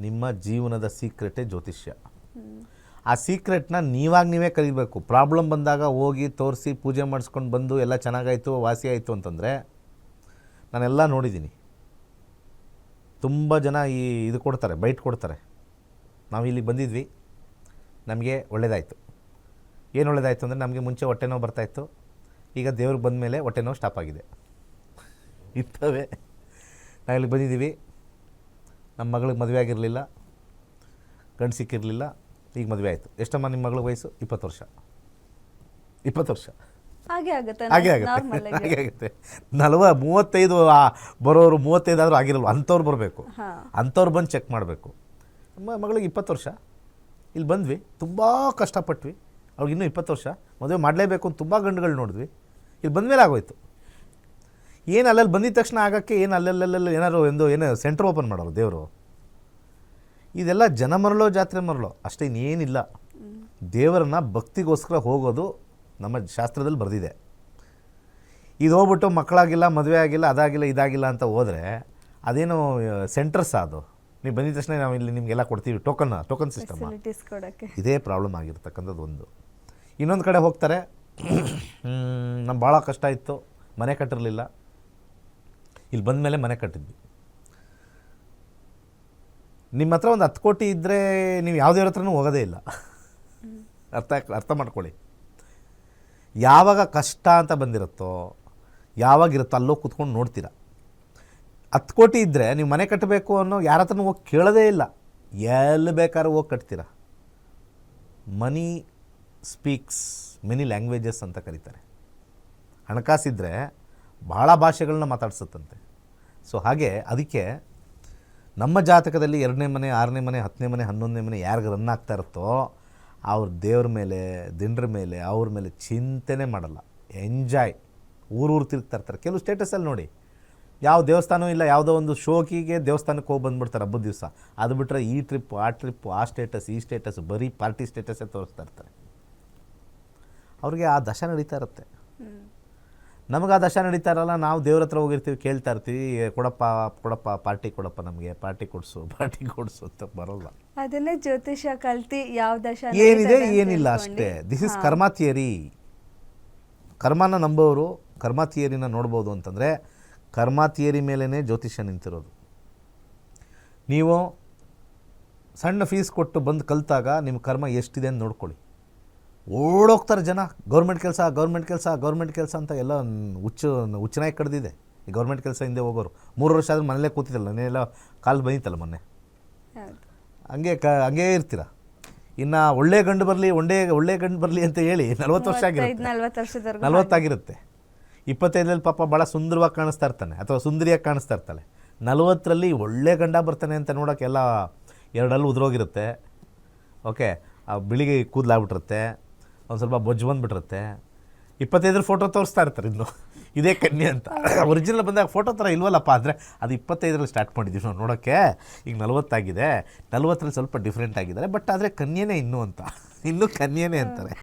ನಿಮ್ಮ ಜೀವನದ ಸೀಕ್ರೆಟೇ ಜ್ಯೋತಿಷ್ಯ. ಆ ಸೀಕ್ರೆಟ್ನ ನೀವೇ ಕಲಿಬೇಕು. ಪ್ರಾಬ್ಲಮ್ ಬಂದಾಗ ಹೋಗಿ ತೋರಿಸಿ ಪೂಜೆ ಮಾಡಿಸ್ಕೊಂಡು ಬಂದು ಎಲ್ಲ ಚೆನ್ನಾಗಾಯಿತು ವಾಸಿ ಆಯಿತು ಅಂತಂದರೆ ನಾನೆಲ್ಲ ನೋಡಿದ್ದೀನಿ. ತುಂಬ ಜನ ಇದು ಕೊಡ್ತಾರೆ, ಬೈಟ್ ಕೊಡ್ತಾರೆ. ನಾವು ಇಲ್ಲಿಗೆ ಬಂದಿದ್ವಿ, ನಮಗೆ ಒಳ್ಳೇದಾಯಿತು. ಏನು ಒಳ್ಳೇದಾಯಿತು ಅಂದರೆ ನಮಗೆ ಮುಂಚೆ ಹೊಟ್ಟೆ ನೋವು ಬರ್ತಾಯಿತ್ತು, ಈಗ ದೇವ್ರಿಗೆ ಬಂದ ಮೇಲೆ ಹೊಟ್ಟೆ ನೋವು ಸ್ಟಾಪ್ ಆಗಿದೆ. ಇರ್ತವೆ. ನಾವು ಇಲ್ಲಿಗೆ ಬಂದಿದ್ದೀವಿ, ನಮ್ಮ ಮಗಳಿಗೆ ಮದುವೆ ಆಗಿರಲಿಲ್ಲ, ಗಂಡು ಸಿಕ್ಕಿರಲಿಲ್ಲ, ಈಗ ಮದುವೆ ಆಯಿತು. ಎಷ್ಟಮ್ಮ ನಿಮ್ಮ ಮಗಳ ವಯಸ್ಸು? 20 ವರ್ಷ. 20 ವರ್ಷ ಹಾಗೆ ಆಗುತ್ತೆ. 35 ಬರೋರು 35 ಆದರೂ ಆಗಿರಲ್ವ, ಅಂಥವ್ರು ಬರಬೇಕು. ಅಂಥವ್ರು ಬಂದು ಚೆಕ್ ಮಾಡಬೇಕು. ನಮ್ಮ ಮಗಳಿಗೆ 20 ವರ್ಷ, ಇಲ್ಲಿ ಬಂದ್ವಿ, ತುಂಬ ಕಷ್ಟಪಟ್ವಿ, ಅವ್ರಿಗೆ ಇನ್ನೂ 20 ವರ್ಷ, ಮದುವೆ ಮಾಡಲೇಬೇಕು ಅಂತ ತುಂಬ ಗಂಡುಗಳು ನೋಡಿದ್ವಿ, ಇಲ್ಲಿ ಬಂದಮೇಲೆ ಆಗೋಯ್ತು. ಏನು ಅಲ್ಲಲ್ಲಿ ಬಂದಿದ್ದ ತಕ್ಷಣ ಆಗೋಕ್ಕೆ ಏನು ಅಲ್ಲೆಲ್ಲ ಏನಾದ್ರು ಏನೋ ಸೆಂಟ್ರ್ ಓಪನ್ ಮಾಡೋರು ದೇವರು. ಇದೆಲ್ಲ ಜನ ಮರಳೋ ಜಾತ್ರೆ ಮರಳೋ ಅಷ್ಟೇ, ಇನ್ನೇನಿಲ್ಲ. ದೇವರನ್ನ ಭಕ್ತಿಗೋಸ್ಕರ ಹೋಗೋದು ನಮ್ಮ ಶಾಸ್ತ್ರದಲ್ಲಿ ಬರೆದಿದೆ. ಇದು ಹೋಗ್ಬಿಟ್ಟು ಮಕ್ಕಳಾಗಿಲ್ಲ, ಮದುವೆ ಆಗಿಲ್ಲ, ಅದಾಗಿಲ್ಲ, ಇದಾಗಿಲ್ಲ ಅಂತ ಹೋದರೆ ಅದೇನು ಸೆಂಟರ್ಸ್ ಅದು. ನೀವು ಬಂದಿದ್ದ ತಕ್ಷಣ ನಾವು ಇಲ್ಲಿ ನಿಮಗೆಲ್ಲ ಕೊಡ್ತೀವಿ, ಟೋಕನ್ ಸಿಸ್ಟಮ್. ಇದೇ ಪ್ರಾಬ್ಲಮ್ ಆಗಿರ್ತಕ್ಕಂಥದ್ದು ಒಂದು. ಇನ್ನೊಂದು ಕಡೆ ಹೋಗ್ತಾರೆ, ನಮ್ಮ ಭಾಳ ಕಷ್ಟ ಇತ್ತು, ಮನೆ ಕಟ್ಟಿರಲಿಲ್ಲ, ಇಲ್ಲಿ ಬಂದ ಮೇಲೆ ಮನೆ ಕಟ್ಟಿದ್ವಿ. ನಿಮ್ಮ ಹತ್ರ ಒಂದು 10 ಕೋಟಿ ಇದ್ದರೆ ನೀವು ಯಾವುದೇ ಹತ್ರನೂ ಹೋಗೋದೇ ಇಲ್ಲ. ಅರ್ಥ ಮಾಡ್ಕೊಳ್ಳಿ. ಯಾವಾಗ ಕಷ್ಟ ಅಂತ ಬಂದಿರುತ್ತೋ, ಯಾವಾಗಿರುತ್ತೋ ಅಲ್ಲೋ ಕೂತ್ಕೊಂಡು ನೋಡ್ತೀರ. 10 ಕೋಟಿ ಇದ್ದರೆ ನೀವು ಮನೆ ಕಟ್ಟಬೇಕು ಅನ್ನೋ ಯಾರ ಹತ್ರನೂ ಹೋಗಿ ಕೇಳೋದೇ ಇಲ್ಲ, ಎಲ್ಲಿ ಬೇಕಾದ್ರೂ ಹೋಗಿ ಕಟ್ತೀರ. ಮನಿ ಸ್ಪೀಕ್ಸ್ ಮೆನಿ ಲ್ಯಾಂಗ್ವೇಜಸ್ ಅಂತ ಕರೀತಾರೆ. ಹಣಕಾಸಿದ್ರೆ ಭಾಳ ಭಾಷೆಗಳನ್ನ ಮಾತಾಡ್ಸುತ್ತಂತೆ. ಸೊ ಹಾಗೆ ಅದಕ್ಕೆ ನಮ್ಮ ಜಾತಕದಲ್ಲಿ 2ನೇ ಮನೆ, 6ನೇ ಮನೆ, 10ನೇ ಮನೆ, 11ನೇ ಮನೆ ಯಾರಿಗೆ ರನ್ ಆಗ್ತಾ ಇರುತ್ತೋ ಅವ್ರ ದೇವ್ರ ಮೇಲೆ, ದಿಂಡ್ರ ಮೇಲೆ, ಅವ್ರ ಮೇಲೆ ಚಿಂತೆನೇ ಮಾಡಲ್ಲ. ಎಂಜಾಯ್, ಊರು ತಿರುಗ್ತಾ ಇರ್ತಾರೆ. ಕೆಲವು ಸ್ಟೇಟಸಲ್ಲಿ ನೋಡಿ, ಯಾವ ದೇವಸ್ಥಾನವೂ ಇಲ್ಲ, ಯಾವುದೋ ಒಂದು ಶೋಕಿಗೆ ದೇವಸ್ಥಾನಕ್ಕೆ ಹೋಗಿ ಬಂದುಬಿಡ್ತಾರೆ ಹಬ್ಬದ ದಿವಸ. ಅದು ಬಿಟ್ಟರೆ ಈ ಟ್ರಿಪ್ಪು, ಆ ಟ್ರಿಪ್ಪು, ಆ ಸ್ಟೇಟಸ್, ಈ ಸ್ಟೇಟಸ್, ಬರೀ ಪಾರ್ಟಿ ಸ್ಟೇಟಸ್ಸೇ ತೋರಿಸ್ತಾ ಇರ್ತಾರೆ. ಅವ್ರಿಗೆ ಆ ದಶ ನಡೀತಾ ಇರುತ್ತೆ. ನಮಗೆ ಆ ದಶ ನಡೀತಾ ಇರಲ್ಲ. ನಾವು ದೇವ್ರ ಹತ್ರ ಹೋಗಿರ್ತೀವಿ, ಕೇಳ್ತಾ ಇರ್ತೀವಿ, ಕೊಡಪ್ಪ ಪಾರ್ಟಿ ಕೊಡಪ್ಪ, ನಮಗೆ ಪಾರ್ಟಿ ಕೊಡಿಸು ಅಂತ ಬರೋಲ್ಲ. ಅದನ್ನೇ ಜ್ಯೋತಿಷ್ಯ ಕಲ್ತಿ ಯಾವ ದಶ ಏನಿದೆ ಏನಿಲ್ಲ ಅಷ್ಟೇ. ದಿಸ್ ಇಸ್ ಕರ್ಮ ಥಿಯರಿ. ಕರ್ಮನ ನಂಬೋರು ಕರ್ಮ ಥಿಯರಿನ ನೋಡ್ಬೋದು ಅಂತಂದರೆ ಕರ್ಮ ಥಿಯರಿ ಮೇಲೇ ಜ್ಯೋತಿಷ್ಯ ನಿಂತಿರೋದು. ನೀವು ಸಣ್ಣ ಫೀಸ್ ಕೊಟ್ಟು ಬಂದು ಕಲಿತಾಗ ನಿಮ್ಮ ಕರ್ಮ ಎಷ್ಟಿದೆ ಅಂತ ನೋಡ್ಕೊಳ್ಳಿ. ಓಡೋಗ್ತಾರೆ ಜನ, ಗೌರ್ಮೆಂಟ್ ಕೆಲಸ ಅಂತ ಎಲ್ಲ ಹುಚ್ಚನಾಗಿ ಕಡ್ದಿದೆ. ಈ ಗೌರ್ಮೆಂಟ್ ಕೆಲಸ ಹಿಂದೆ ಹೋಗೋರು 3 ವರ್ಷ ಆದರೂ ಮನೇಲೇ ಕೂತಿದ್ದಲ್ಲ, ನಾನೆಲ್ಲ ಕಾಲು ಬಂದಿತ್ತಲ್ಲ ಮೊನ್ನೆ. ಹಂಗೇ ಇರ್ತೀರ. ಇನ್ನು ಒಳ್ಳೆ ಗಂಡು ಬರಲಿ ಅಂತ ಹೇಳಿ 40 ವರ್ಷ ಆಗಿರುತ್ತೆ, 40 ಆಗಿರುತ್ತೆ. 25ರಲ್ಲಿ ಪಾಪ ಭಾಳ ಸುಂದರವಾಗಿ ಕಾಣಿಸ್ತಾ ಇರ್ತಾನೆ ಅಥವಾ ಸುಂದರಿಯಾಗಿ ಕಾಣಿಸ್ತಾ ಇರ್ತಾಳೆ. 40ರಲ್ಲಿ ಒಳ್ಳೆ ಗಂಡ ಬರ್ತಾನೆ ಅಂತ ನೋಡೋಕೆ ಎಲ್ಲ 2 ಹಲ್ಲು ಉದುರೋಗಿರುತ್ತೆ. ಓಕೆ, ಬಿಳಿಗೆ ಕೂದಲಾಗ್ಬಿಟ್ಟಿರುತ್ತೆ, ಒಂದು ಸ್ವಲ್ಪ ಬೊಜ್ಜು ಬಂದುಬಿಟ್ಟಿರುತ್ತೆ. 25 ಫೋಟೋ ತೋರಿಸ್ತಾ ಇರ್ತಾರೆ, ಇನ್ನು ಇದೇ ಕನ್ಯೆ ಅಂತ. ಒರಿಜಿನಲ್ ಬಂದಾಗ ಫೋಟೋ ಥರ ಇಲ್ವಲ್ಲಪ್ಪ ಅಂದರೆ ಅದು 25ರಲ್ಲಿ ಸ್ಟಾರ್ಟ್ ಮಾಡಿದ್ದೀವಿ ನಾವು ನೋಡೋಕ್ಕೆ. ಈಗ 40 ಆಗಿದೆ, 40ರಲ್ಲಿ ಸ್ವಲ್ಪ ಡಿಫ್ರೆಂಟ್ ಆಗಿದ್ದಾರೆ, ಬಟ್ ಆದರೆ ಕನ್ಯೆನೇ ಇನ್ನೂ ಕನ್ಯೆನೇ ಅಂತಾರೆ.